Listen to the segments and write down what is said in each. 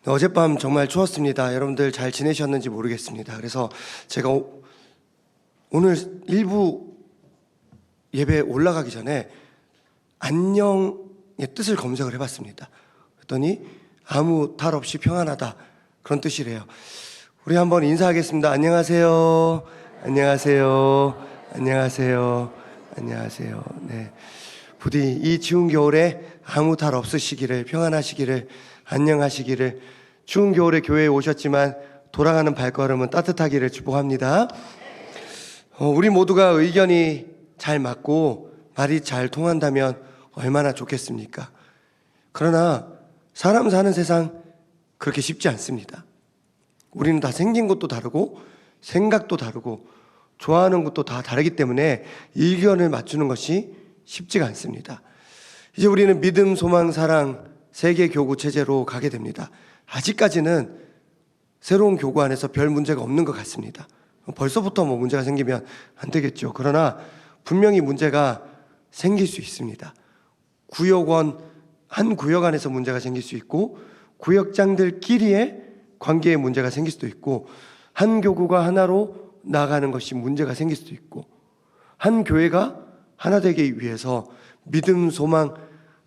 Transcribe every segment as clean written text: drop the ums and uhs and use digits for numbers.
어젯밤 정말 추웠습니다. 여러분들 잘 지내셨는지 모르겠습니다. 그래서 제가 오늘 일부 예배 올라가기 전에 안녕의 뜻을 검색을 해봤습니다. 그랬더니 아무 탈 없이 평안하다, 그런 뜻이래요. 우리 한번 인사하겠습니다. 안녕하세요. 안녕하세요. 안녕하세요. 안녕하세요. 네, 부디 이 추운 겨울에 아무 탈 없으시기를, 평안하시기를, 안녕하시기를, 추운 겨울에 교회에 오셨지만 돌아가는 발걸음은 따뜻하기를 축복합니다. 우리 모두가 의견이 잘 맞고 말이 잘 통한다면 얼마나 좋겠습니까? 그러나 사람 사는 세상 그렇게 쉽지 않습니다. 우리는 다 생긴 것도 다르고 생각도 다르고 좋아하는 것도 다 다르기 때문에 의견을 맞추는 것이 쉽지가 않습니다. 이제 우리는 믿음, 소망, 사랑 세계 교구 체제로 가게 됩니다. 아직까지는 새로운 교구 안에서 별 문제가 없는 것 같습니다. 벌써부터 문제가 생기면 안 되겠죠. 그러나 분명히 문제가 생길 수 있습니다. 구역원 한 구역 안에서 문제가 생길 수 있고, 구역장들끼리의 관계에 문제가 생길 수도 있고, 한 교구가 하나로 나아가는 것이 문제가 생길 수도 있고, 한 교회가 하나 되기 위해서 믿음, 소망,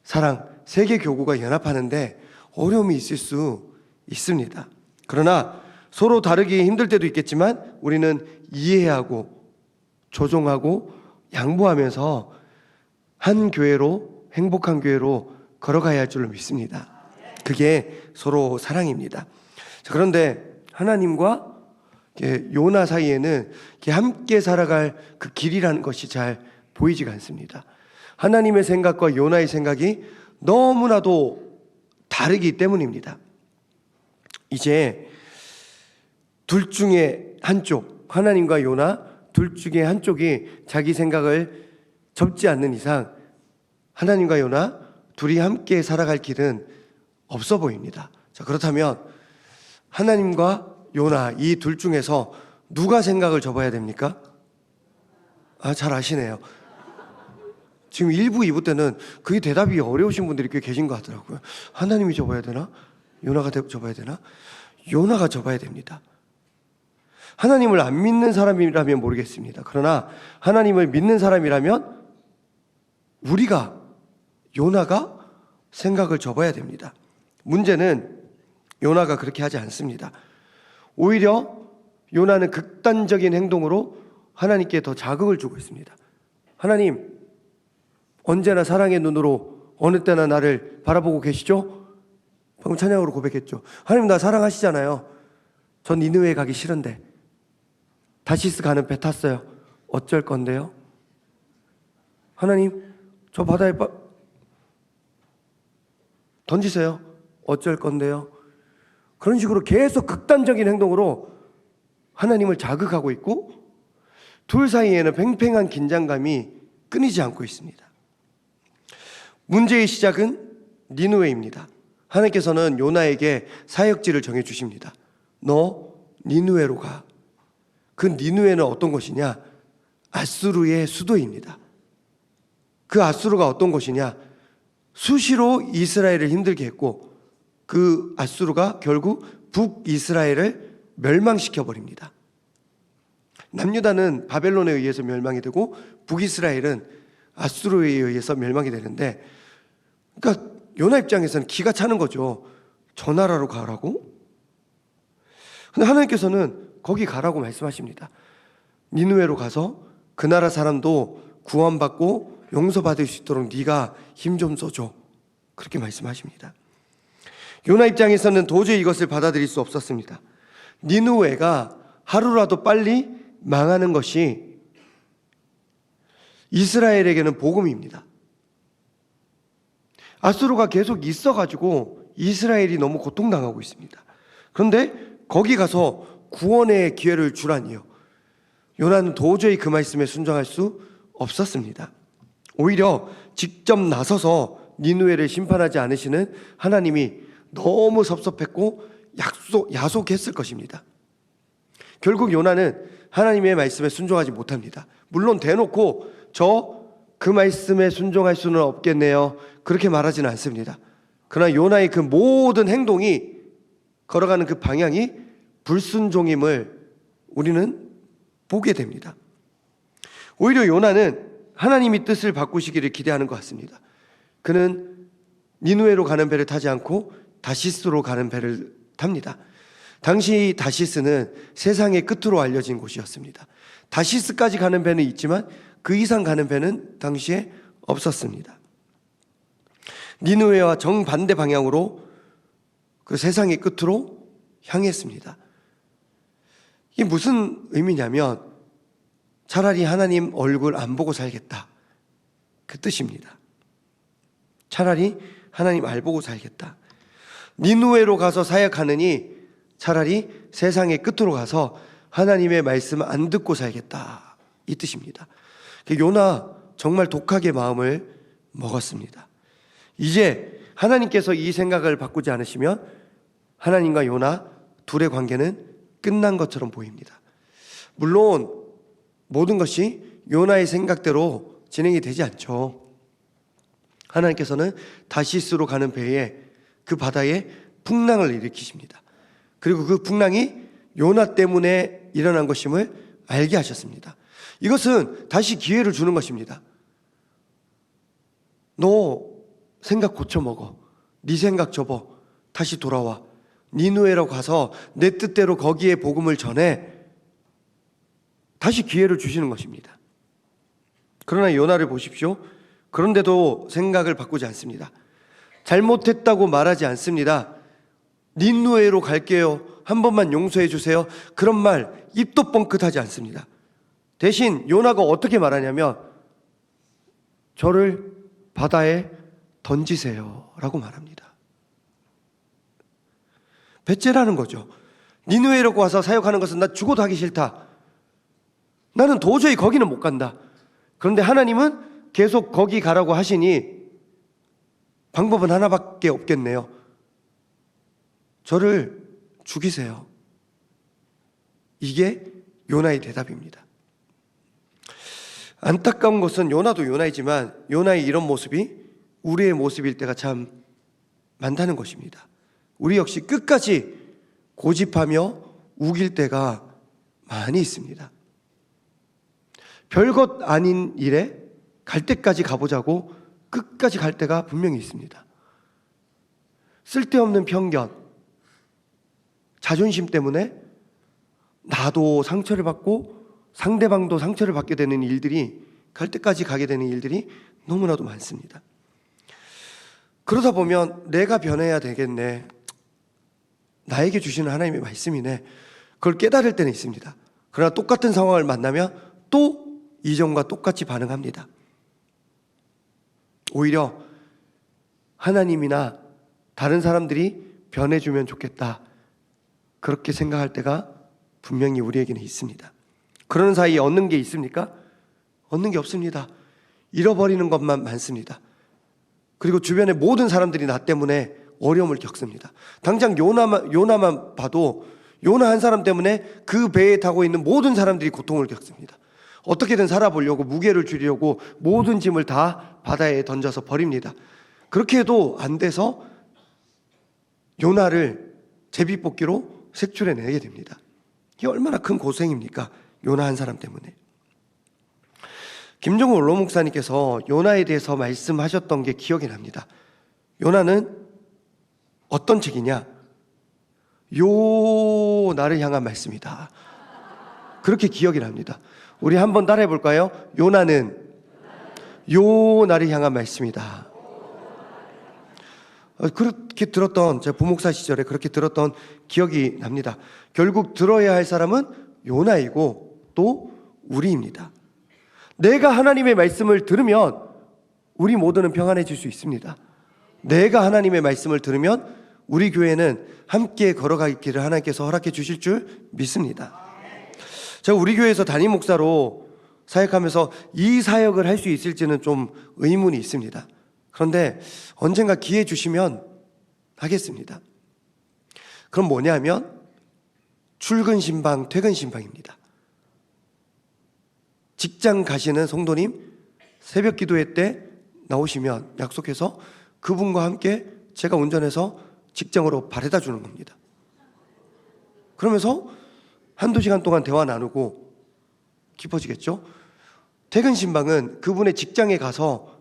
사랑 세계 교구가 연합하는데 어려움이 있을 수 있습니다. 그러나 서로 다르기 힘들 때도 있겠지만 우리는 이해하고 조정하고 양보하면서 한 교회로, 행복한 교회로 걸어가야 할 줄로 믿습니다. 그게 서로 사랑입니다. 그런데 하나님과 요나 사이에는 함께 살아갈 그 길이라는 것이 잘 보이지가 않습니다. 하나님의 생각과 요나의 생각이 너무나도 다르기 때문입니다. 이제 둘 중에 한쪽, 하나님과 요나 둘 중에 한쪽이 자기 생각을 접지 않는 이상 하나님과 요나 둘이 함께 살아갈 길은 없어 보입니다. 자, 그렇다면 하나님과 요나 이 둘 중에서 누가 생각을 접어야 됩니까? 잘 아시네요. 지금 1부, 2부 때는 그게 대답이 어려우신 분들이 꽤 계신 것 같더라고요. 하나님이 접어야 되나? 요나가 접어야 되나? 요나가 접어야 됩니다. 하나님을 안 믿는 사람이라면 모르겠습니다. 그러나 하나님을 믿는 사람이라면 우리가, 요나가 생각을 접어야 됩니다. 문제는 요나가 그렇게 하지 않습니다. 오히려 요나는 극단적인 행동으로 하나님께 더 자극을 주고 있습니다. 하나님, 언제나 사랑의 눈으로 어느 때나 나를 바라보고 계시죠? 방금 찬양으로 고백했죠. 하나님, 나 사랑하시잖아요. 전 니느웨 가기 싫은데 다시스 가는 배 탔어요. 어쩔 건데요? 하나님, 저 바다에 던지세요. 어쩔 건데요? 그런 식으로 계속 극단적인 행동으로 하나님을 자극하고 있고, 둘 사이에는 팽팽한 긴장감이 끊이지 않고 있습니다. 문제의 시작은 니느웨입니다. 하나님께서는 요나에게 사역지를 정해주십니다. 너 니느웨로 가. 그 니느웨는 어떤 곳이냐? 아수르의 수도입니다. 그 아수르가 어떤 곳이냐? 수시로 이스라엘을 힘들게 했고, 그 아수르가 결국 북이스라엘을 멸망시켜버립니다. 남유다는 바벨론에 의해서 멸망이 되고 북이스라엘은 아수르에 의해서 멸망이 되는데, 그러니까 요나 입장에서는 기가 차는 거죠. 저 나라로 가라고? 근데 하나님께서는 거기 가라고 말씀하십니다. 니느웨로 가서 그 나라 사람도 구원받고 용서받을 수 있도록 네가 힘 좀 써줘. 그렇게 말씀하십니다. 요나 입장에서는 도저히 이것을 받아들일 수 없었습니다. 니느웨가 하루라도 빨리 망하는 것이 이스라엘에게는 복음입니다. 아수르가 계속 있어가지고 이스라엘이 너무 고통당하고 있습니다. 그런데 거기 가서 구원의 기회를 주라니요. 요나는 도저히 그 말씀에 순종할 수 없었습니다. 오히려 직접 나서서 니느웨를 심판하지 않으시는 하나님이 너무 섭섭했고 야속했을 것입니다. 결국 요나는 하나님의 말씀에 순종하지 못합니다. 물론 대놓고 그 말씀에 순종할 수는 없겠네요, 그렇게 말하지는 않습니다. 그러나 요나의 그 모든 행동이 걸어가는 그 방향이 불순종임을 우리는 보게 됩니다. 오히려 요나는 하나님이 뜻을 바꾸시기를 기대하는 것 같습니다. 그는 니누에로 가는 배를 타지 않고 다시스로 가는 배를 탑니다. 당시 다시스는 세상의 끝으로 알려진 곳이었습니다. 다시스까지 가는 배는 있지만 그 이상 가는 배는 당시에 없었습니다. 니누에와 정반대 방향으로 그 세상의 끝으로 향했습니다. 이게 무슨 의미냐면 차라리 하나님 얼굴 안 보고 살겠다, 그 뜻입니다. 차라리 하나님 알 보고 살겠다. 니누에로 가서 사역하느니 차라리 세상의 끝으로 가서 하나님의 말씀 안 듣고 살겠다, 이 뜻입니다. 요나 정말 독하게 마음을 먹었습니다. 이제 하나님께서 이 생각을 바꾸지 않으시면 하나님과 요나 둘의 관계는 끝난 것처럼 보입니다. 물론 모든 것이 요나의 생각대로 진행이 되지 않죠. 하나님께서는 다시스로 가는 배에 그 바다에 풍랑을 일으키십니다. 그리고 그 풍랑이 요나 때문에 일어난 것임을 알게 하셨습니다. 이것은 다시 기회를 주는 것입니다. 너 생각 고쳐 먹어. 네 생각 접어. 다시 돌아와. 니누에로 가서 내 뜻대로 거기에 복음을 전해. 다시 기회를 주시는 것입니다. 그러나 요나를 보십시오. 그런데도 생각을 바꾸지 않습니다. 잘못했다고 말하지 않습니다. 니누에로 갈게요. 한 번만 용서해 주세요. 그런 말 입도 뻥끗하지 않습니다. 대신 요나가 어떻게 말하냐면 저를 바다에 던지세요 라고 말합니다. 배째라는 거죠. 니누에로 와서 사역하는 것은 나 죽어도 하기 싫다. 나는 도저히 거기는 못 간다. 그런데 하나님은 계속 거기 가라고 하시니 방법은 하나밖에 없겠네요. 저를 죽이세요. 이게 요나의 대답입니다. 안타까운 것은 요나도 요나이지만 요나의 이런 모습이 우리의 모습일 때가 참 많다는 것입니다. 우리 역시 끝까지 고집하며 우길 때가 많이 있습니다. 별것 아닌 일에 갈 때까지 가보자고 끝까지 갈 때가 분명히 있습니다. 쓸데없는 편견, 자존심 때문에 나도 상처를 받고 상대방도 상처를 받게 되는 일들이, 갈 때까지 가게 되는 일들이 너무나도 많습니다. 그러다 보면 내가 변해야 되겠네, 나에게 주시는 하나님의 말씀이네, 그걸 깨달을 때는 있습니다. 그러나 똑같은 상황을 만나면 또 이전과 똑같이 반응합니다. 오히려 하나님이나 다른 사람들이 변해주면 좋겠다, 그렇게 생각할 때가 분명히 우리에게는 있습니다. 그러는 사이에 얻는 게 있습니까? 얻는 게 없습니다. 잃어버리는 것만 많습니다. 그리고 주변의 모든 사람들이 나 때문에 어려움을 겪습니다. 당장 요나만 봐도 요나 한 사람 때문에 그 배에 타고 있는 모든 사람들이 고통을 겪습니다. 어떻게든 살아보려고 무게를 줄이려고 모든 짐을 다 바다에 던져서 버립니다. 그렇게 해도 안 돼서 요나를 제비뽑기로 색출해내게 됩니다. 이게 얼마나 큰 고생입니까? 요나 한 사람 때문에. 김종우 원로 목사님께서 요나에 대해서 말씀하셨던 게 기억이 납니다. 요나는 어떤 책이냐? 요나를 향한 말씀이다. 그렇게 기억이 납니다. 우리 한번 따라해 볼까요? 요나는 요나를 향한 말씀이다. 그렇게 들었던, 제 부목사 시절에 그렇게 들었던 기억이 납니다. 결국 들어야 할 사람은 요나이고 또 우리입니다. 내가 하나님의 말씀을 들으면 우리 모두는 평안해질 수 있습니다. 내가 하나님의 말씀을 들으면 우리 교회는 함께 걸어가기를 하나님께서 허락해 주실 줄 믿습니다. 제가 우리 교회에서 담임 목사로 사역하면서 이 사역을 할 수 있을지는 좀 의문이 있습니다. 그런데 언젠가 기회 주시면 하겠습니다. 그럼 뭐냐면 출근 신방, 퇴근 신방입니다. 직장 가시는 성도님 새벽 기도회 때 나오시면 약속해서 그분과 함께 제가 운전해서 직장으로 바래다 주는 겁니다. 그러면서 한두 시간 동안 대화 나누고 깊어지겠죠. 퇴근 신방은 그분의 직장에 가서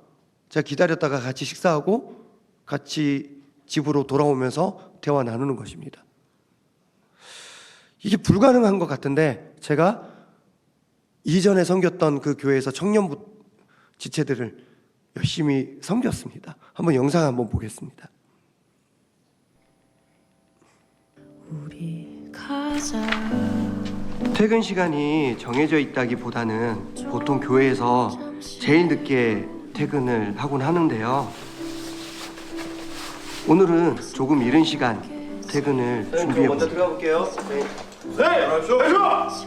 제가 기다렸다가 같이 식사하고 같이 집으로 돌아오면서 대화 나누는 것입니다. 이게 불가능한 것 같은데 제가 이전에 섬겼던 그 교회에서 청년부 지체들을 열심히 섬겼습니다. 한번 영상 한번 보겠습니다. 우리 가자. 퇴근 시간이 정해져 있다기보다는 보통 교회에서 제일 늦게 퇴근을 하곤 하는데요. 오늘은 조금 이른 시간 퇴근을 준비해 먼저 들어가 볼게요.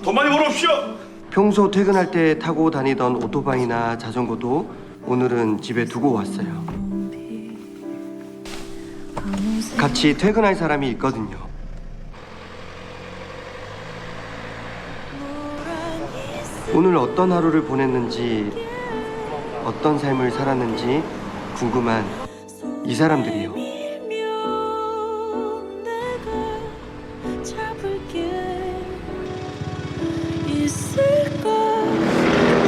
돈 많이 벌어오십시오. 평소 퇴근할 때 타고 다니던 오토바이나 자전거도 오늘은 집에 두고 왔어요. 같이 퇴근할 사람이 있거든요. 오늘 어떤 하루를 보냈는지, 어떤 삶을 살았는지 궁금한 이 사람들이요.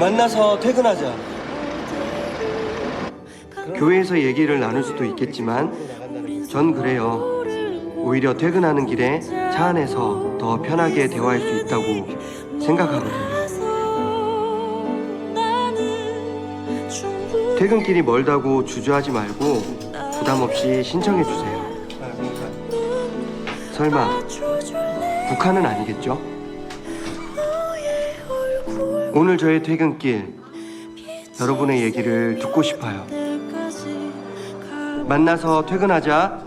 만나서 퇴근하자. 교회에서 얘기를 나눌 수도 있겠지만 전 그래요. 오히려 퇴근하는 길에 차 안에서 더 편하게 대화할 수 있다고 생각하거든요. 퇴근길이 멀다고 주저하지 말고 부담 없이 신청해 주세요. 설마 북한은 아니겠죠? 오늘 저의 퇴근길, 여러분의 얘기를 듣고 싶어요. 만나서 퇴근하자.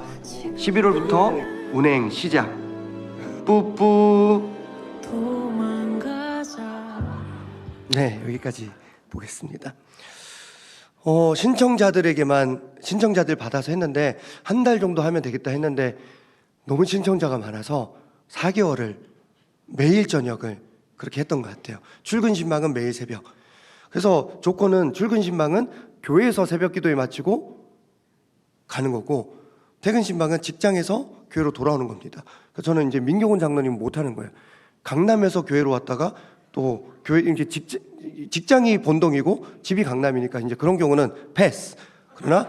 11월부터 운행 시작. 뿌뿌. 네, 여기까지 보겠습니다. 신청자들 받아서 했는데 한 달 정도 하면 되겠다 했는데 너무 신청자가 많아서 4개월을 매일 저녁을 그렇게 했던 것 같아요. 출근 신방은 매일 새벽. 그래서 조건은 출근 신방은 교회에서 새벽 기도에 마치고 가는 거고, 퇴근 신방은 직장에서 교회로 돌아오는 겁니다. 그래서 저는 이제 민경훈 장로님 못 하는 거예요. 강남에서 교회로 왔다가 또 교회 이제 직장이 본동이고 집이 강남이니까 이제 그런 경우는 패스. 그러나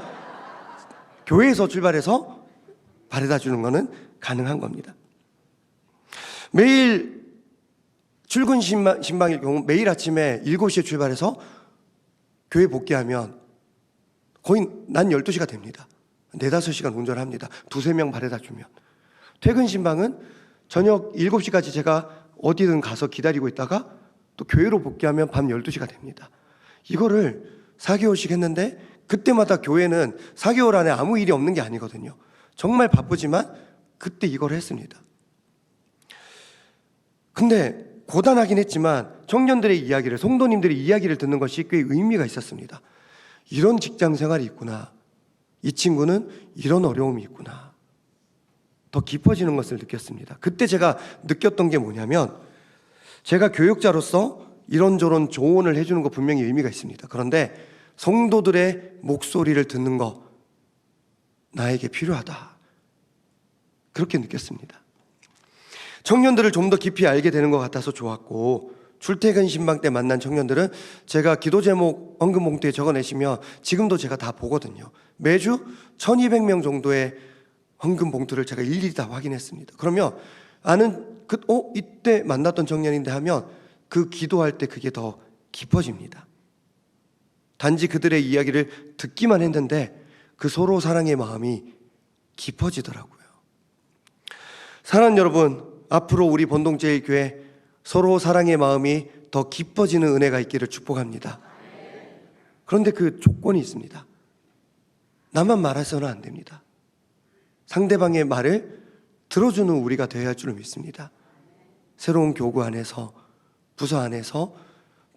교회에서 출발해서 바래다 주는 거는 가능한 겁니다. 매일 출근 신방일 경우 매일 아침에 7시에 출발해서 교회 복귀하면 거의 난 12시가 됩니다. 4-5시간 운전합니다. 2-3명 바래다 주면. 퇴근 신방은 저녁 7시까지 제가 어디든 가서 기다리고 있다가 또 교회로 복귀하면 밤 12시가 됩니다. 이거를 4개월씩 했는데 그때마다 교회는 4개월 안에 아무 일이 없는 게 아니거든요. 정말 바쁘지만 그때 이걸 했습니다. 근데 고단하긴 했지만 청년들의 이야기를, 성도님들의 이야기를 듣는 것이 꽤 의미가 있었습니다. 이런 직장 생활이 있구나. 이 친구는 이런 어려움이 있구나. 더 깊어지는 것을 느꼈습니다. 그때 제가 느꼈던 게 뭐냐면, 제가 교육자로서 이런저런 조언을 해주는 거 분명히 의미가 있습니다. 그런데 성도들의 목소리를 듣는 거 나에게 필요하다. 그렇게 느꼈습니다. 청년들을 좀 더 깊이 알게 되는 것 같아서 좋았고, 출퇴근 신방 때 만난 청년들은 제가 기도 제목 헌금 봉투에 적어내시면 지금도 제가 다 보거든요. 매주 1200명 정도의 헌금 봉투를 제가 일일이 다 확인했습니다. 그러면 이때 만났던 청년인데 하면 그 기도할 때 그게 더 깊어집니다. 단지 그들의 이야기를 듣기만 했는데 그 서로 사랑의 마음이 깊어지더라고요. 사랑하는 여러분, 앞으로 우리 본동제일교회 서로 사랑의 마음이 더 깊어지는 은혜가 있기를 축복합니다. 그런데 그 조건이 있습니다. 나만 말해서는 안 됩니다. 상대방의 말을 들어주는 우리가 되어야 할 줄 믿습니다. 새로운 교구 안에서, 부서 안에서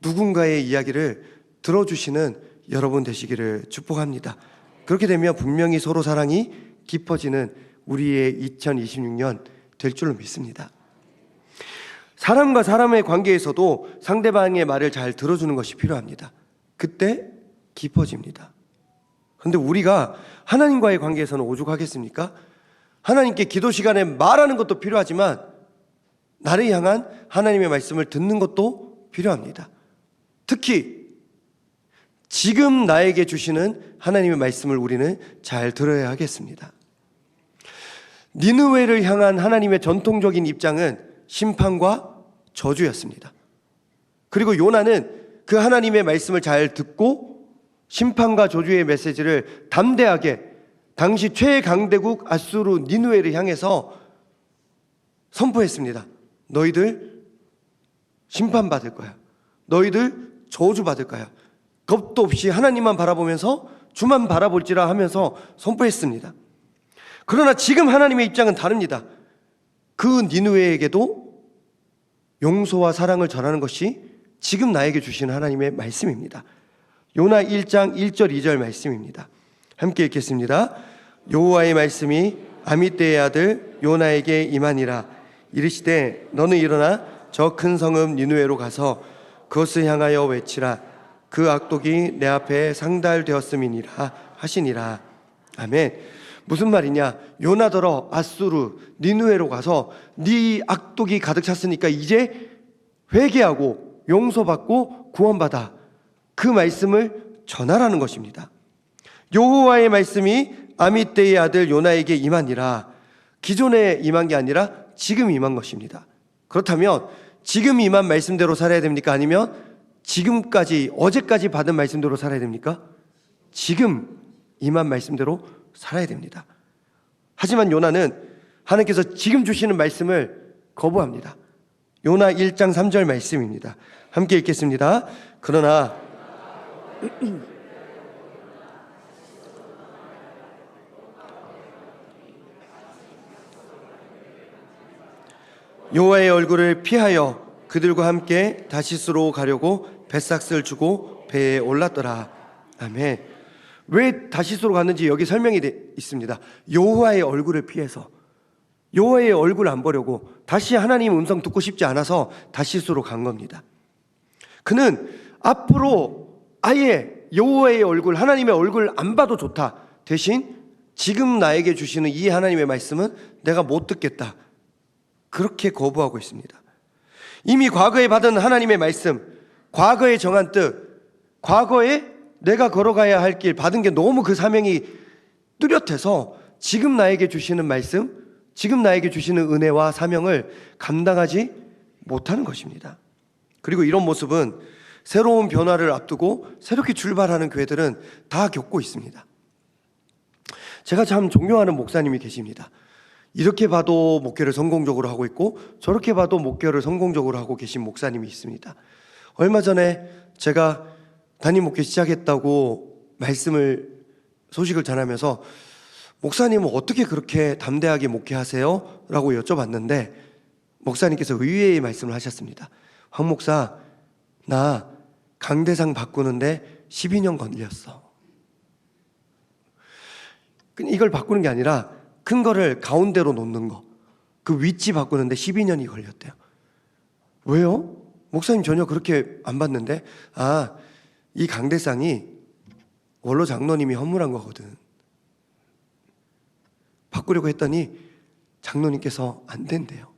누군가의 이야기를 들어주시는 여러분 되시기를 축복합니다. 그렇게 되면 분명히 서로 사랑이 깊어지는 우리의 2026년 될 줄로 믿습니다. 사람과 사람의 관계에서도 상대방의 말을 잘 들어주는 것이 필요합니다. 그때 깊어집니다. 그런데 우리가 하나님과의 관계에서는 오죽하겠습니까? 하나님께 기도 시간에 말하는 것도 필요하지만 나를 향한 하나님의 말씀을 듣는 것도 필요합니다. 특히 지금 나에게 주시는 하나님의 말씀을 우리는 잘 들어야 하겠습니다. 니느웨를 향한 하나님의 전통적인 입장은 심판과 저주였습니다. 그리고 요나는 그 하나님의 말씀을 잘 듣고 심판과 저주의 메시지를 담대하게 당시 최강대국 아수르 니느웨를 향해서 선포했습니다. 너희들 심판받을 거야. 너희들 저주받을 거야. 겁도 없이 하나님만 바라보면서 주만 바라볼지라 하면서 선포했습니다. 그러나 지금 하나님의 입장은 다릅니다. 그 니느웨에게도 용서와 사랑을 전하는 것이 지금 나에게 주시는 하나님의 말씀입니다. 요나 1장 1절 2절 말씀입니다. 함께 읽겠습니다. 여호와의 말씀이 아미떼의 아들 요나에게 임하니라. 이르시되 너는 일어나 저 큰 성읍 니느웨로 가서 그것을 향하여 외치라. 그 악독이 내 앞에 상달되었음이니라 하시니라. 아멘. 무슨 말이냐? 요나더러 아수르 니느웨로 가서 네 악독이 가득 찼으니까 이제 회개하고 용서받고 구원받아. 그 말씀을 전하라는 것입니다. 여호와의 말씀이 아미떼의 아들 요나에게 임하니라. 기존에 임한 게 아니라 지금 임한 것입니다. 그렇다면 지금 임한 말씀대로 살아야 됩니까? 아니면 지금까지 어제까지 받은 말씀대로 살아야 됩니까? 지금 임한 말씀대로 살아야 됩니다. 하지만 요나는 하나님께서 지금 주시는 말씀을 거부합니다. 요나 1장 3절 말씀입니다. 함께 읽겠습니다. 그러나 여호와의 얼굴을 피하여 그들과 함께 다시스로 가려고 뱃삭스를 주고 배에 올랐더라. 아멘. 왜 다시스로 갔는지 여기 설명이 있습니다. 여호와의 얼굴을 피해서, 여호와의 얼굴 안 보려고, 다시 하나님 음성 듣고 싶지 않아서 다시스로 간 겁니다. 그는 앞으로 아예 여호와의 얼굴, 하나님의 얼굴 안 봐도 좋다. 대신 지금 나에게 주시는 이 하나님의 말씀은 내가 못 듣겠다. 그렇게 거부하고 있습니다. 이미 과거에 받은 하나님의 말씀, 과거에 정한 뜻, 과거에 내가 걸어가야 할 길 받은 게 너무 그 사명이 뚜렷해서 지금 나에게 주시는 말씀, 지금 나에게 주시는 은혜와 사명을 감당하지 못하는 것입니다. 그리고 이런 모습은 새로운 변화를 앞두고 새롭게 출발하는 교회들은 다 겪고 있습니다. 제가 참 존경하는 목사님이 계십니다. 이렇게 봐도 목회를 성공적으로 하고 있고 저렇게 봐도 목회를 성공적으로 하고 계신 목사님이 있습니다. 얼마 전에 제가 담임 목회 시작했다고 소식을 전하면서 목사님은 어떻게 그렇게 담대하게 목회하세요? 라고 여쭤봤는데 목사님께서 의외의 말씀을 하셨습니다. 황 목사, 나 강대상 바꾸는데 12년 걸렸어. 이걸 바꾸는 게 아니라 큰 거를 가운데로 놓는 거, 그 위치 바꾸는데 12년이 걸렸대요. 왜요? 목사님 전혀 그렇게 안 봤는데, 이 강대상이 원로 장로님이 헌물한 거거든. 바꾸려고 했더니 장로님께서 안 된대요.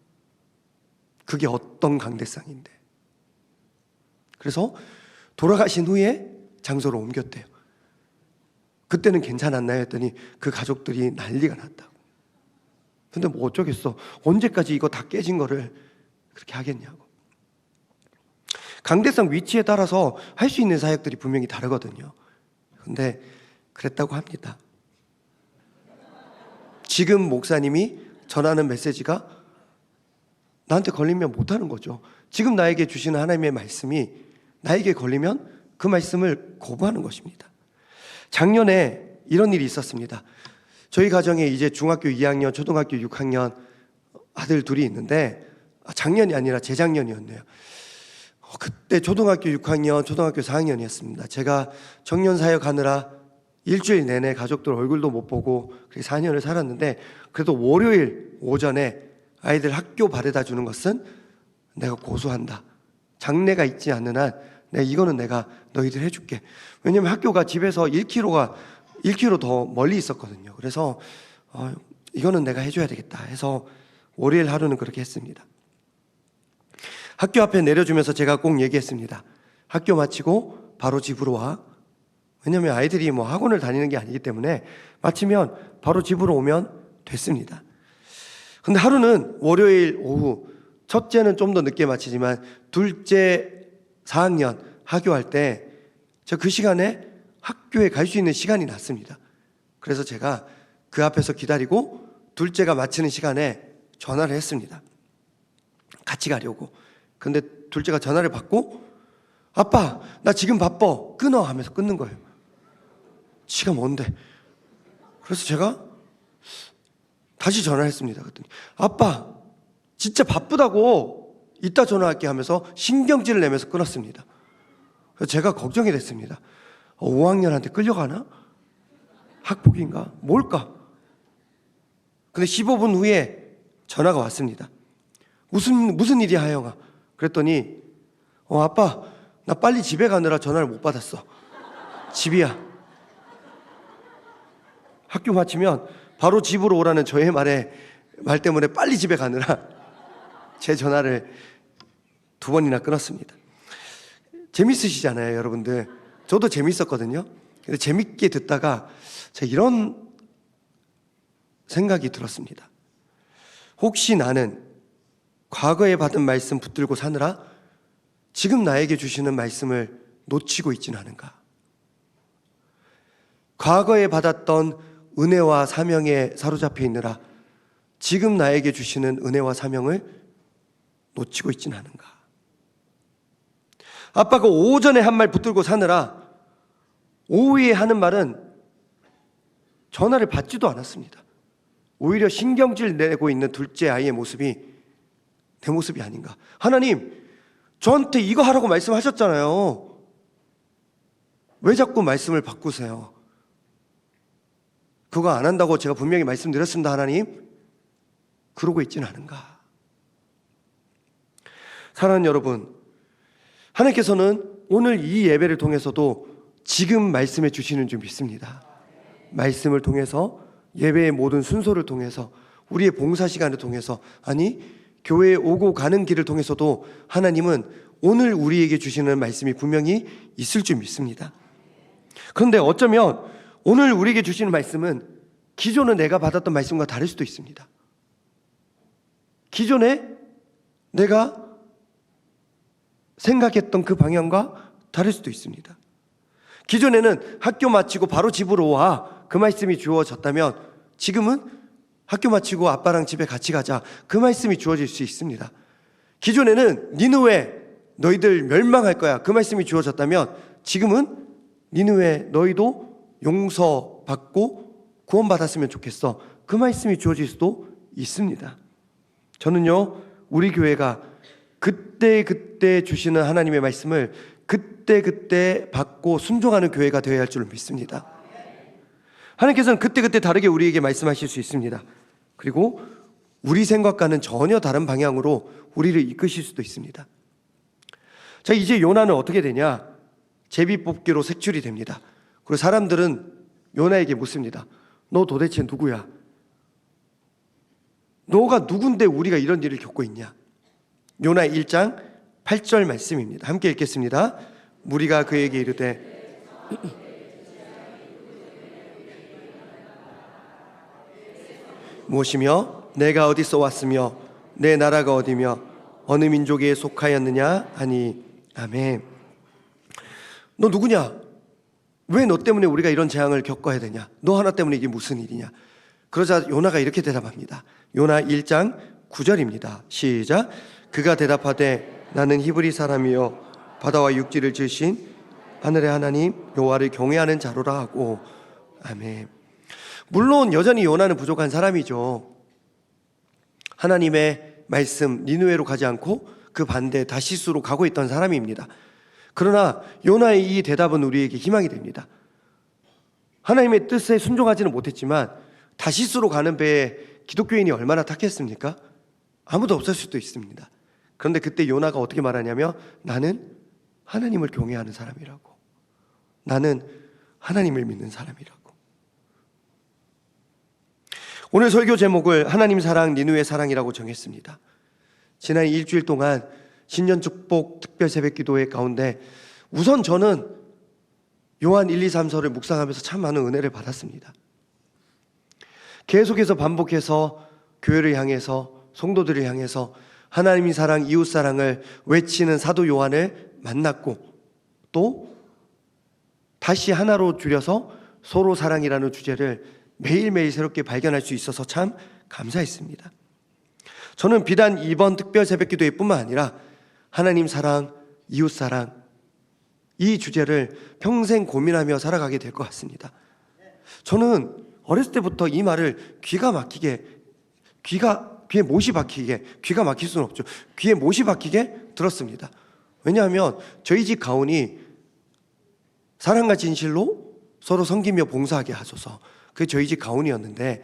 그게 어떤 강대상인데. 그래서 돌아가신 후에 장소를 옮겼대요. 그때는 괜찮았나요? 했더니 그 가족들이 난리가 났다고. 근데 뭐 어쩌겠어. 언제까지 이거 다 깨진 거를 그렇게 하겠냐고. 강대상 위치에 따라서 할 수 있는 사역들이 분명히 다르거든요. 근데 그랬다고 합니다. 지금 목사님이 전하는 메시지가 나한테 걸리면 못하는 거죠. 지금 나에게 주시는 하나님의 말씀이 나에게 걸리면 그 말씀을 거부하는 것입니다. 작년에 이런 일이 있었습니다. 저희 가정에 이제 중학교 2학년, 초등학교 6학년 아들 둘이 있는데 작년이 아니라 재작년이었네요. 그때 초등학교 6학년, 초등학교 4학년이었습니다. 제가 청년 사역하느라 일주일 내내 가족들 얼굴도 못 보고 그렇게 4년을 살았는데 그래도 월요일 오전에 아이들 학교 바래다 주는 것은 내가 고수한다. 장래가 있지 않는 한 이거는 내가 너희들 해줄게. 왜냐면 학교가 집에서 1km 더 멀리 있었거든요. 그래서 이거는 내가 해줘야 되겠다 해서 월요일 하루는 그렇게 했습니다. 학교 앞에 내려주면서 제가 꼭 얘기했습니다. 학교 마치고 바로 집으로 와. 왜냐하면 아이들이 뭐 학원을 다니는 게 아니기 때문에 마치면 바로 집으로 오면 됐습니다. 근데 하루는 월요일 오후, 첫째는 좀 더 늦게 마치지만 둘째 4학년 하교할 때 저 그 시간에 학교에 갈 수 있는 시간이 났습니다. 그래서 제가 그 앞에서 기다리고 둘째가 마치는 시간에 전화를 했습니다. 같이 가려고. 근데 둘째가 전화를 받고 아빠 나 지금 바빠 끊어 하면서 끊는 거예요. 지가 뭔데? 그래서 제가 다시 전화를 했습니다. 그랬더니 아빠 진짜 바쁘다고 이따 전화할게 하면서 신경질을 내면서 끊었습니다. 그래서 제가 걱정이 됐습니다. 5학년한테 끌려가나? 학폭인가? 뭘까? 근데 15분 후에 전화가 왔습니다. 무슨 일이야 하영아? 그랬더니 아빠 나 빨리 집에 가느라 전화를 못 받았어. 집이야. 학교 마치면 바로 집으로 오라는 저의 말 때문에 빨리 집에 가느라 제 전화를 2번이나 끊었습니다. 재밌으시잖아요 여러분들. 저도 재밌었거든요. 근데 재밌게 듣다가 제가 이런 생각이 들었습니다. 혹시 나는 과거에 받은 말씀 붙들고 사느라 지금 나에게 주시는 말씀을 놓치고 있지는 않은가? 과거에 받았던 은혜와 사명에 사로잡혀 있느라 지금 나에게 주시는 은혜와 사명을 놓치고 있지는 않은가? 아빠가 오전에 한 말 붙들고 사느라 오후에 하는 말은 전화를 받지도 않았습니다. 오히려 신경질 내고 있는 둘째 아이의 모습이 내 모습이 아닌가? 하나님, 저한테 이거 하라고 말씀하셨잖아요. 왜 자꾸 말씀을 바꾸세요? 그거 안 한다고 제가 분명히 말씀드렸습니다, 하나님. 그러고 있지는 않은가? 사랑하는 여러분, 하나님께서는 오늘 이 예배를 통해서도 지금 말씀해 주시는 줄 믿습니다. 말씀을 통해서, 예배의 모든 순서를 통해서, 우리의 봉사 시간을 통해서, 아니 교회에 오고 가는 길을 통해서도 하나님은 오늘 우리에게 주시는 말씀이 분명히 있을 줄 믿습니다. 그런데 어쩌면 오늘 우리에게 주시는 말씀은 기존에 내가 받았던 말씀과 다를 수도 있습니다. 기존에 내가 생각했던 그 방향과 다를 수도 있습니다. 기존에는 학교 마치고 바로 집으로 와, 그 말씀이 주어졌다면 지금은 학교 마치고 아빠랑 집에 같이 가자, 그 말씀이 주어질 수 있습니다. 기존에는 니느웨 너희들 멸망할 거야, 그 말씀이 주어졌다면 지금은 니느웨 너희도 용서받고 구원받았으면 좋겠어, 그 말씀이 주어질 수도 있습니다. 저는요, 우리 교회가 그때 주시는 하나님의 말씀을 그때 받고 순종하는 교회가 되어야 할 줄 믿습니다. 하나님께서는 그때 다르게 우리에게 말씀하실 수 있습니다. 그리고 우리 생각과는 전혀 다른 방향으로 우리를 이끄실 수도 있습니다. 자, 이제 요나는 어떻게 되냐? 제비뽑기로 색출이 됩니다. 그리고 사람들은 요나에게 묻습니다. 너 도대체 누구야? 너가 누군데 우리가 이런 일을 겪고 있냐? 요나 1장 8절 말씀입니다. 함께 읽겠습니다. 무리가 그에게 이르되 무엇이며 내가 어디서 왔으며 내 나라가 어디며 어느 민족에 속하였느냐 하니 아멘. 너 누구냐? 왜 너 때문에 우리가 이런 재앙을 겪어야 되냐? 너 하나 때문에 이게 무슨 일이냐? 그러자 요나가 이렇게 대답합니다. 요나 1장 9절입니다. 시작. 그가 대답하되 나는 히브리 사람이요 바다와 육지를 지으신 하늘의 하나님 여호와를 경외하는 자로라 하고 아멘. 물론 여전히 요나는 부족한 사람이죠. 하나님의 말씀 니느웨로 가지 않고 그 반대 다시스로 가고 있던 사람입니다. 그러나 요나의 이 대답은 우리에게 희망이 됩니다. 하나님의 뜻에 순종하지는 못했지만 다시스로 가는 배에 기독교인이 얼마나 탔겠습니까? 아무도 없을 수도 있습니다. 그런데 그때 요나가 어떻게 말하냐면 나는 하나님을 경외하는 사람이라고, 나는 하나님을 믿는 사람이라고. 오늘 설교 제목을 하나님 사랑 니느웨 사랑이라고 정했습니다. 지난 일주일 동안 신년 축복 특별 새벽 기도회 가운데 우선 저는 요한 1, 2, 3서를 묵상하면서 참 많은 은혜를 받았습니다. 계속해서 반복해서 교회를 향해서, 성도들을 향해서 하나님의 사랑, 이웃 사랑을 외치는 사도 요한을 만났고, 또 다시 하나로 줄여서 서로 사랑이라는 주제를 매일매일 새롭게 발견할 수 있어서 참 감사했습니다. 저는 비단 이번 특별 새벽 기도회 뿐만 아니라 하나님 사랑, 이웃 사랑, 이 주제를 평생 고민하며 살아가게 될 것 같습니다. 저는 어렸을 때부터 이 말을 귀에 못이 박히게, 귀가 막힐 수는 없죠. 귀에 못이 박히게 들었습니다. 왜냐하면 저희 집 가훈이 사랑과 진실로 서로 섬기며 봉사하게 하소서. 그게 저희 집 가훈이었는데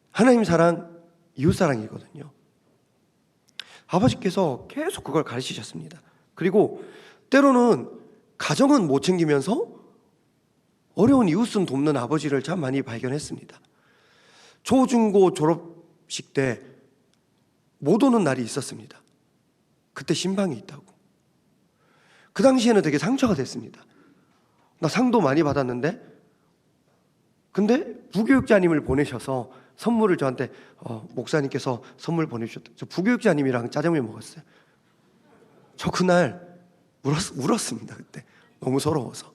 하나님 사랑, 이웃 사랑이거든요. 아버지께서 계속 그걸 가르치셨습니다. 그리고 때로는 가정은 못 챙기면서 어려운 이웃은 돕는 아버지를 참 많이 발견했습니다. 초중고 졸업식 때 못 오는 날이 있었습니다. 그때 신방이 있다고. 그 당시에는 되게 상처가 됐습니다. 나 상도 많이 받았는데, 근데 부교육자님을 보내셔서 선물을 저한테 목사님께서 선물 보내주셨다. 저 부교육자님이랑 짜장면 먹었어요. 저 그날 울었습니다. 그때 너무 서러워서.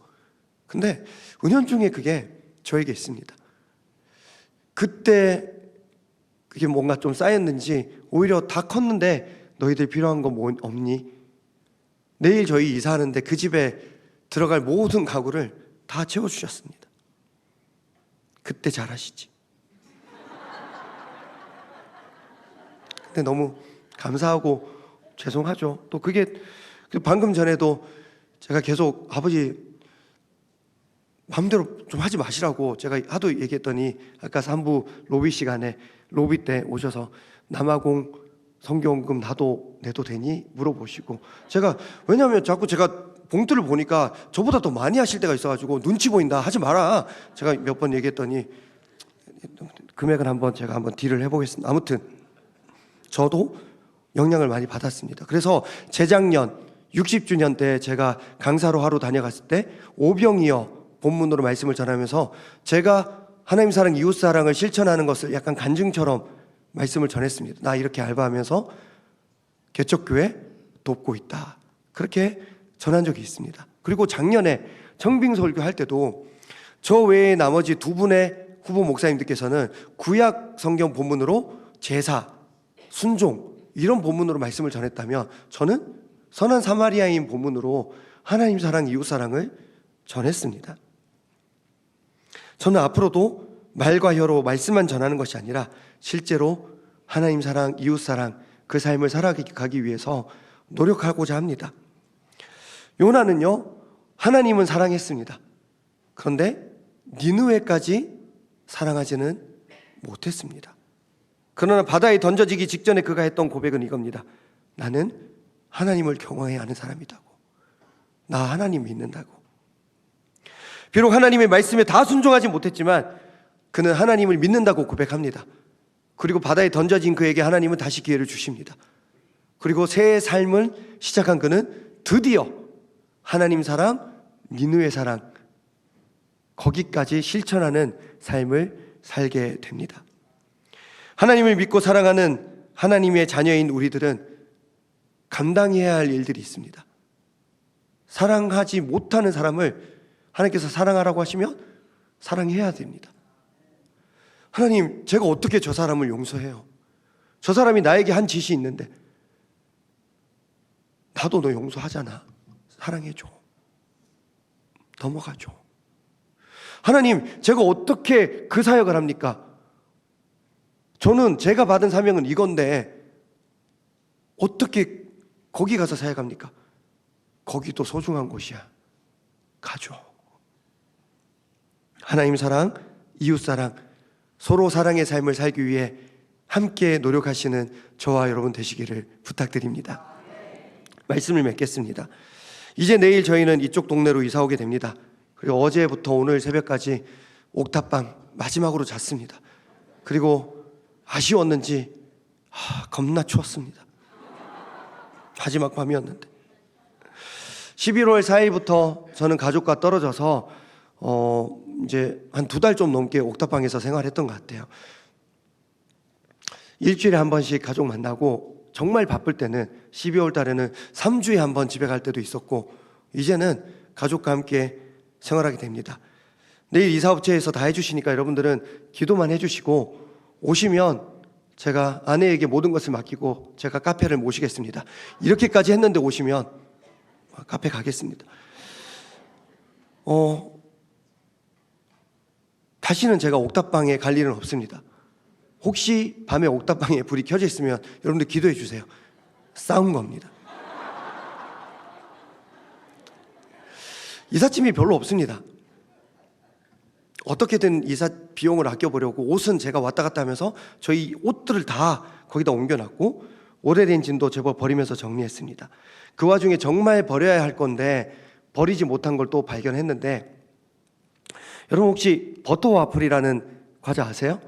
근데 은연중에 그게 저에게 있습니다. 그때 그게 뭔가 좀 쌓였는지 오히려 다 컸는데 너희들 필요한 거 뭐 없니? 내일 저희 이사하는데 그 집에 들어갈 모든 가구를 다 채워주셨습니다. 그때 잘하시지. 근데 너무 감사하고 죄송하죠. 또 그게 방금 전에도 제가 계속 아버지 마음대로 좀 하지 마시라고 제가 하도 얘기했더니 아까 3부 로비 시간에 로비 때 오셔서 남아공 성경금 나도 내도 되니? 물어보시고, 제가 왜냐하면 자꾸 제가 봉투를 보니까 저보다 더 많이 하실 때가 있어가지고 눈치 보인다, 하지 마라, 제가 몇 번 얘기했더니 금액은 제가 한번 딜을 해보겠습니다. 아무튼 저도 영향을 많이 받았습니다. 그래서 재작년 60주년 때 제가 강사로 하러 다녀갔을 때 오병이어 본문으로 말씀을 전하면서 제가 하나님 사랑, 이웃 사랑을 실천하는 것을 약간 간증처럼 말씀을 전했습니다. 나 이렇게 알바하면서 개척교회 돕고 있다, 그렇게 전한 적이 있습니다. 그리고 작년에 청빙 설교할 때도 저 외에 나머지 두 분의 후보 목사님들께서는 구약 성경 본문으로 제사, 순종 이런 본문으로 말씀을 전했다면 저는 선한 사마리아인 본문으로 하나님 사랑, 이웃 사랑을 전했습니다. 저는 앞으로도 말과 혀로 말씀만 전하는 것이 아니라 실제로 하나님 사랑, 이웃 사랑, 그 삶을 살아가기 위해서 노력하고자 합니다. 요나는요, 하나님은 사랑했습니다. 그런데 니느웨까지 사랑하지는 못했습니다. 그러나 바다에 던져지기 직전에 그가 했던 고백은 이겁니다. 나는 하나님을 경외해야 하는 사람이라고. 나 하나님 믿는다고. 비록 하나님의 말씀에 다 순종하지 못했지만 그는 하나님을 믿는다고 고백합니다. 그리고 바다에 던져진 그에게 하나님은 다시 기회를 주십니다. 그리고 새 삶을 시작한 그는 드디어 하나님 사랑, 니느웨 사랑, 거기까지 실천하는 삶을 살게 됩니다. 하나님을 믿고 사랑하는 하나님의 자녀인 우리들은 감당해야 할 일들이 있습니다. 사랑하지 못하는 사람을 하나님께서 사랑하라고 하시면 사랑해야 됩니다. 하나님, 제가 어떻게 저 사람을 용서해요? 저 사람이 나에게 한 짓이 있는데 나도 너 용서하잖아. 사랑해줘. 넘어가줘. 하나님, 제가 어떻게 그 사역을 합니까? 저는 제가 받은 사명은 이건데 어떻게 거기 가서 사역합니까? 거기도 소중한 곳이야. 가줘. 하나님 사랑, 이웃 사랑, 서로 사랑의 삶을 살기 위해 함께 노력하시는 저와 여러분 되시기를 부탁드립니다. 말씀을 맺겠습니다. 이제 내일 저희는 이쪽 동네로 이사 오게 됩니다. 그리고 어제부터 오늘 새벽까지 옥탑방 마지막으로 잤습니다. 그리고 아쉬웠는지 겁나 추웠습니다. 마지막 밤이었는데 11월 4일부터 저는 가족과 떨어져서 이제 한 2달 좀 넘게 옥탑방에서 생활했던 것 같아요. 일주일에 한 번씩 가족 만나고 정말 바쁠 때는 12월 달에는 3주에 한 번 집에 갈 때도 있었고 이제는 가족과 함께 생활하게 됩니다. 내일 이사업체에서 다 해주시니까 여러분들은 기도만 해주시고 오시면 제가 아내에게 모든 것을 맡기고 제가 카페를 모시겠습니다. 이렇게까지 했는데 오시면 카페 가겠습니다. 다시는 제가 옥탑방에 갈 일은 없습니다. 혹시 밤에 옥탑방에 불이 켜져 있으면 여러분들 기도해 주세요. 싸운 겁니다. 이삿짐이 별로 없습니다. 어떻게든 이사 비용을 아껴보려고 옷은 제가 왔다 갔다 하면서 저희 옷들을 다 거기다 옮겨놨고 오래된 짐도 제법 버리면서 정리했습니다. 그 와중에 정말 버려야 할 건데 버리지 못한 걸 또 발견했는데 여러분 혹시 버터 와플이라는 과자 아세요?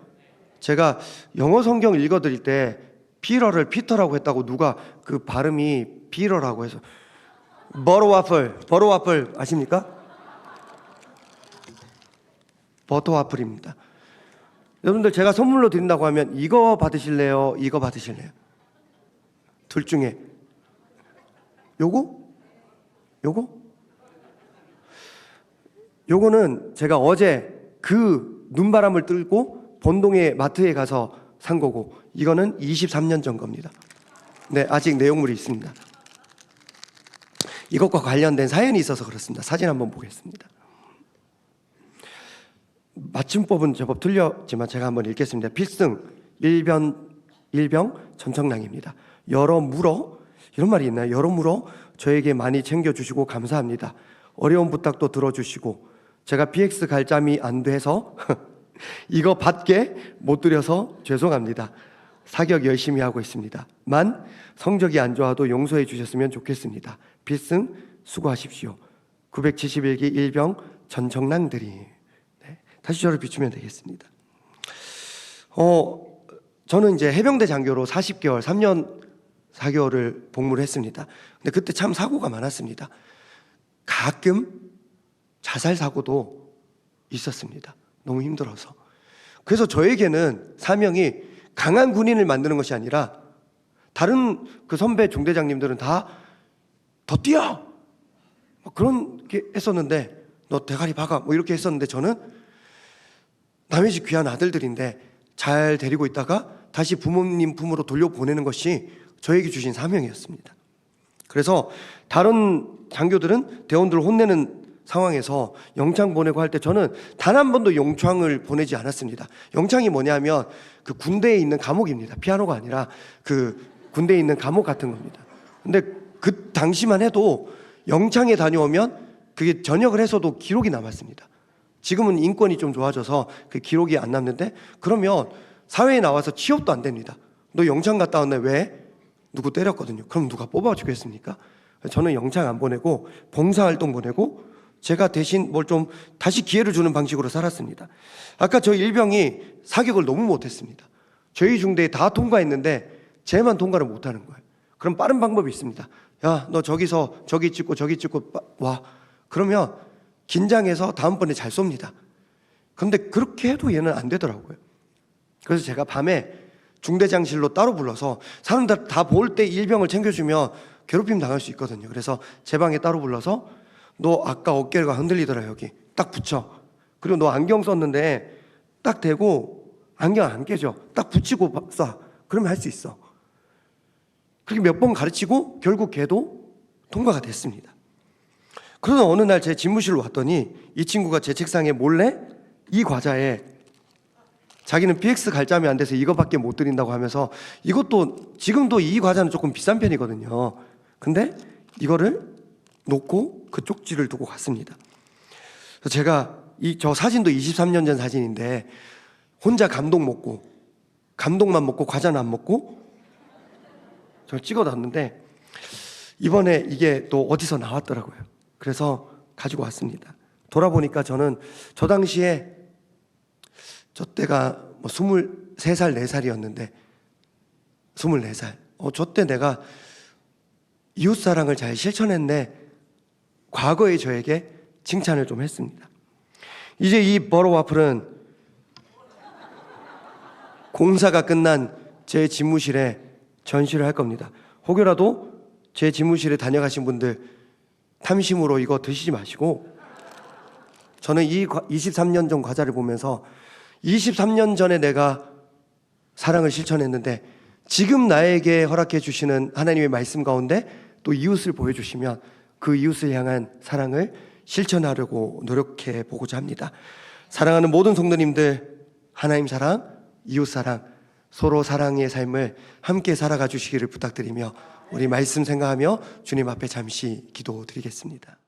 제가 영어 성경 읽어드릴 때 피러를 피터라고 했다고 누가 그 발음이 피러라고 해서 버터 와플 아십니까? 버터 와플입니다. 여러분들 제가 선물로 드린다고 하면 이거 받으실래요? 이거 받으실래요? 둘 중에 요거는 제가 어제 그 눈바람을 뚫고 본동의 마트에 가서 산 거고 이거는 23년 전 겁니다. 네, 아직 내용물이 있습니다. 이것과 관련된 사연이 있어서 그렇습니다. 사진 한번 보겠습니다. 맞춤법은 제법 틀렸지만 제가 한번 읽겠습니다. 필승 일병 전청량입니다. 여러물어 이런 말이 있나요? 여러물어 저에게 많이 챙겨주시고 감사합니다. 어려운 부탁도 들어주시고 제가 PX 갈짬이 안 돼서 이거 받게 못 드려서 죄송합니다. 사격 열심히 하고 있습니다. 만 성적이 안 좋아도 용서해 주셨으면 좋겠습니다. 필승 수고하십시오. 971기 일병 전청량들이. 네, 다시 저를 비추면 되겠습니다. 저는 이제 해병대 장교로 40개월, 3년 4개월을 복무를 했습니다. 근데 그때 참 사고가 많았습니다. 가끔 자살 사고도 있었습니다. 너무 힘들어서. 그래서 저에게는 사명이 강한 군인을 만드는 것이 아니라 다른 그 선배 중대장님들은 다 더 뛰어! 그런 게 했었는데 너 대가리 박아! 뭐 이렇게 했었는데 저는 남의 집 귀한 아들들인데 잘 데리고 있다가 다시 부모님 품으로 돌려보내는 것이 저에게 주신 사명이었습니다. 그래서 다른 장교들은 대원들을 혼내는 상황에서 영창 보내고 할 때 저는 단 한 번도 영창을 보내지 않았습니다. 영창이 뭐냐면 그 군대에 있는 감옥입니다. 피아노가 아니라 그 군대에 있는 감옥 같은 겁니다. 근데 그 당시만 해도 영창에 다녀오면 그게 전역을 해서도 기록이 남았습니다. 지금은 인권이 좀 좋아져서 그 기록이 안 남는데 그러면 사회에 나와서 취업도 안 됩니다. 너 영창 갔다 왔네. 왜? 누구 때렸거든요. 그럼 누가 뽑아주겠습니까? 저는 영창 안 보내고 봉사활동 보내고 제가 대신 뭘 좀 다시 기회를 주는 방식으로 살았습니다. 아까 저희 일병이 사격을 너무 못했습니다. 저희 중대에 다 통과했는데 쟤만 통과를 못하는 거예요. 그럼 빠른 방법이 있습니다. 야, 너 저기서 저기 찍고 와. 그러면 긴장해서 다음번에 잘 쏩니다. 그런데 그렇게 해도 얘는 안 되더라고요. 그래서 제가 밤에 중대장실로 따로 불러서 사람들 다 볼 때 일병을 챙겨주면 괴롭힘 당할 수 있거든요. 그래서 제 방에 따로 불러서 너 아까 어깨가 흔들리더라. 여기 딱 붙여. 그리고 너 안경 썼는데 딱 대고 안경 안 깨져. 딱 붙이고 쏴. 그러면 할 수 있어. 그렇게 몇 번 가르치고 결국 걔도 통과가 됐습니다. 그러다 어느 날 제 집무실로 왔더니 이 친구가 제 책상에 몰래 이 과자에 자기는 PX 갈짬이 안 돼서 이거밖에 못 드린다고 하면서 이것도 지금도 이 과자는 조금 비싼 편이거든요. 근데 이거를 놓고 그 쪽지를 두고 갔습니다. 그래서 제가 저 사진도 23년 전 사진인데 혼자 감동만 먹고 과자는 안 먹고 저 찍어놨는데 이번에 이게 또 어디서 나왔더라고요. 그래서 가지고 왔습니다. 돌아보니까 저는 저 당시에 저 때가 뭐 23살, 4살이었는데 24살. 저 때 내가 이웃사랑을 잘 실천했네. 과거의 저에게 칭찬을 좀 했습니다. 이제 이 버러와플은 공사가 끝난 제 집무실에 전시를 할 겁니다. 혹여라도 제 집무실에 다녀가신 분들 탐심으로 이거 드시지 마시고, 저는 이 23년 전 과자를 보면서 23년 전에 내가 사랑을 실천했는데 지금 나에게 허락해 주시는 하나님의 말씀 가운데 또 이웃을 보여주시면 그 이웃을 향한 사랑을 실천하려고 노력해 보고자 합니다. 사랑하는 모든 성도님들, 하나님 사랑, 이웃 사랑, 서로 사랑의 삶을 함께 살아가 주시기를 부탁드리며 우리 말씀 생각하며 주님 앞에 잠시 기도드리겠습니다.